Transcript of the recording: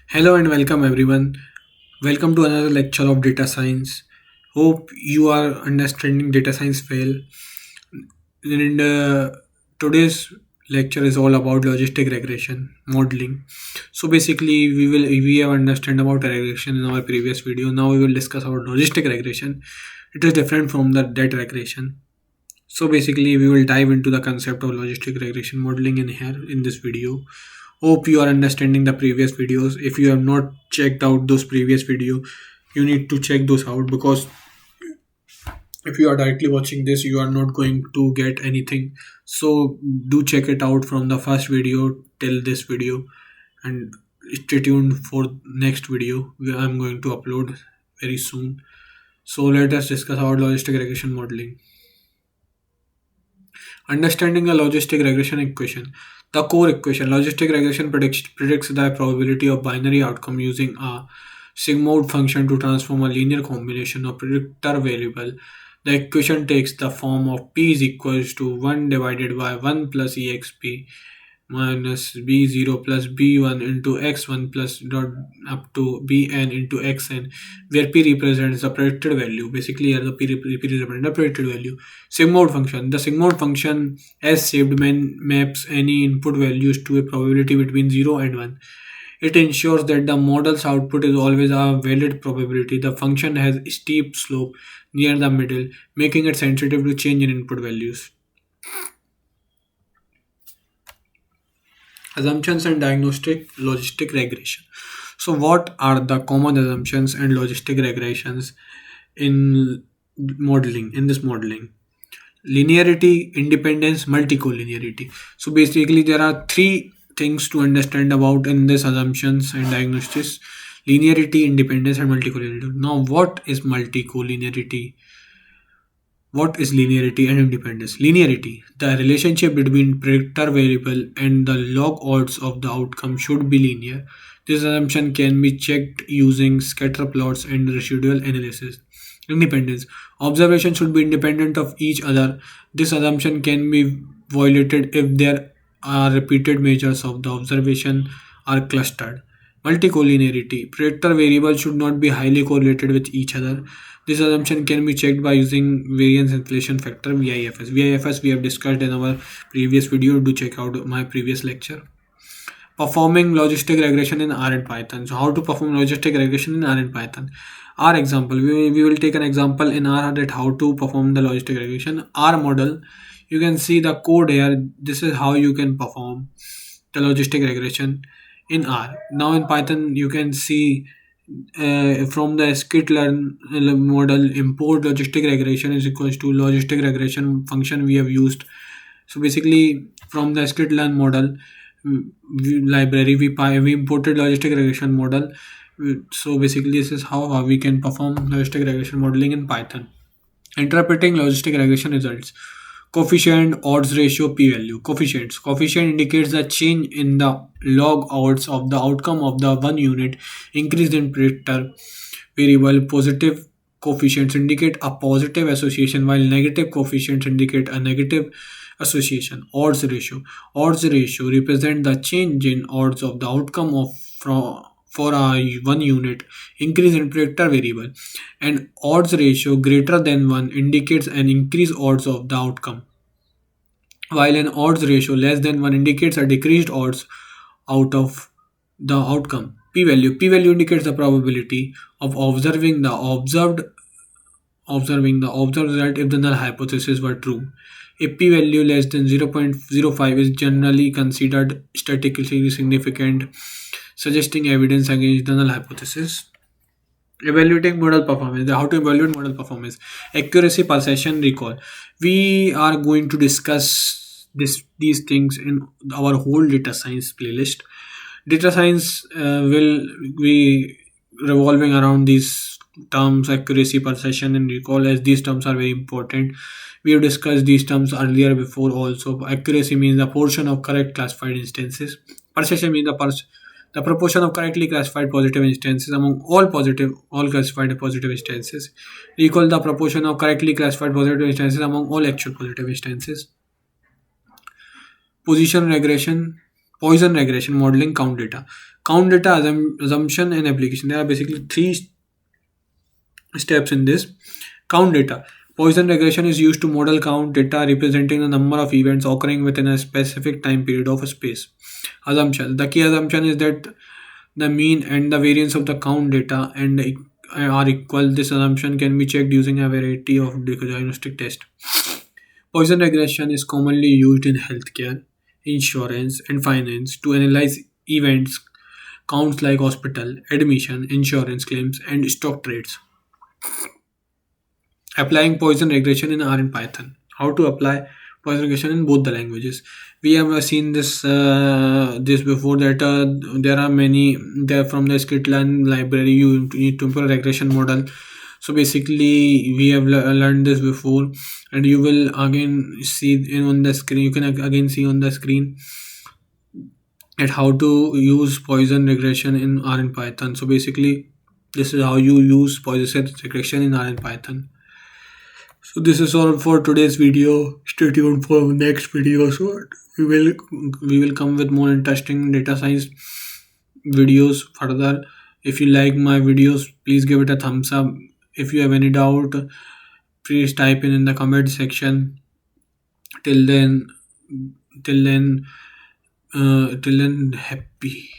Hello and welcome everyone. Welcome to another lecture of data science. Hope you are understanding data science well. And today's lecture is all about logistic regression modeling. So basically, we have understand about regression in our previous video. Now we will discuss about logistic regression. It is different from the data regression. So basically, we will dive into the concept of logistic regression modeling in here in this video. Hope you are understanding the previous videos. If you have not checked out those previous video, you need to check those out because if you are directly watching this, you are not going to get anything. So do check it out from the first video till this video and stay tuned for next video I'm going to upload very soon. So let us discuss about logistic regression modeling. Understanding the logistic regression equation. The core equation. Logistic regression predicts the probability of binary outcome using a sigmoid function to transform a linear combination of predictor variable. The equation takes the form of p is equals to 1 divided by 1 plus exp minus b0 plus b1 into x1 plus dot up to bn into xn, where p represents the predicted value. Basically here the p represents the predicted value. Sigmoid function. The sigmoid function as shaped maps any input values to a probability between 0 and 1. It ensures that the model's output is always a valid probability. The function has steep slope near the middle, making it sensitive to change in input values. Assumptions and diagnostic logistic regression. So what are the common assumptions and logistic regressions in this modeling? Linearity, independence, multicollinearity. So basically there are three things to understand about in this assumptions and diagnostics: linearity, independence, and multicollinearity. Now what is multicollinearity? What is linearity and independence? Linearity, the relationship between predictor variable and the log odds of the outcome should be linear. This assumption can be checked using scatter plots and residual analysis. Independence, observation should be independent of each other. This assumption can be violated if there are repeated measures of the observation are clustered. Multicollinearity, predictor variables should not be highly correlated with each other. This assumption can be checked by using variance inflation factor VIFS. VIFS we have discussed in our previous video. Do check out my previous lecture. Performing logistic regression in R and Python. So how to perform logistic regression in R and Python? R example. We will take an example in R that how to perform the logistic regression. R model. You can see the code here. This is how you can perform the logistic regression in R. Now in Python you can see from the skitlearn model, import logistic regression is equals to logistic regression function we have used. So basically from the skitlearn model library we imported logistic regression model. So basically this is how we can perform logistic regression modeling in Python. Interpreting logistic regression results. Coefficient, odds ratio, p-value. Coefficients. Coefficient indicates the change in the log odds of the outcome of the one unit increased in predictor variable. Positive coefficients indicate a positive association, while negative coefficients indicate a negative association. Odds ratio. Odds ratio represent the change in odds of the outcome of for a one unit increase in predictor variable. An odds ratio greater than 1 indicates an increased odds of the outcome, while an odds ratio less than 1 indicates a decreased odds out of the outcome. P-value. P-value indicates the probability of observing the observed result if the null hypothesis were true. A p-value less than 0.05 is generally considered statistically significant, suggesting evidence against the null hypothesis. Evaluating model performance. How to evaluate model performance? Accuracy, precision, recall. We are going to discuss these things in our whole data science playlist. Data science will be revolving around these terms: accuracy, precision, and recall, as these terms are very important. We have discussed these terms earlier before also. Accuracy means the portion of correct classified instances. Precision means the proportion of correctly classified positive instances among all classified positive instances. Recall, the proportion of correctly classified positive instances among all actual positive instances. Position regression, Poisson regression modeling, count data. Count data assumption and application. There are basically three steps in this. Count data. Poisson regression is used to model count data representing the number of events occurring within a specific time period of a space. Assumption. The key assumption is that the mean and the variance of the count data are equal. This assumption can be checked using a variety of diagnostic tests. Poisson regression is commonly used in healthcare, insurance, and finance to analyze events counts like hospital admission, insurance claims, and stock trades. Applying Poisson regression in R and Python. How to apply Poisson regression in both the languages? We have seen this before, that there are many there from the scikit-learn library. You need to implement a regression model. So basically, we have learned this before, and you will again see on the screen. You can again see on the screen at how to use Poisson regression in R and Python. So basically, this is how you use Poisson regression in R and Python. So this is all for today's video. Stay tuned for next video. So we will come with more interesting data science videos further. If you like my videos, please give it a thumbs up. If you have any doubt, please type in the comment section. Till then, till then, till then, happy.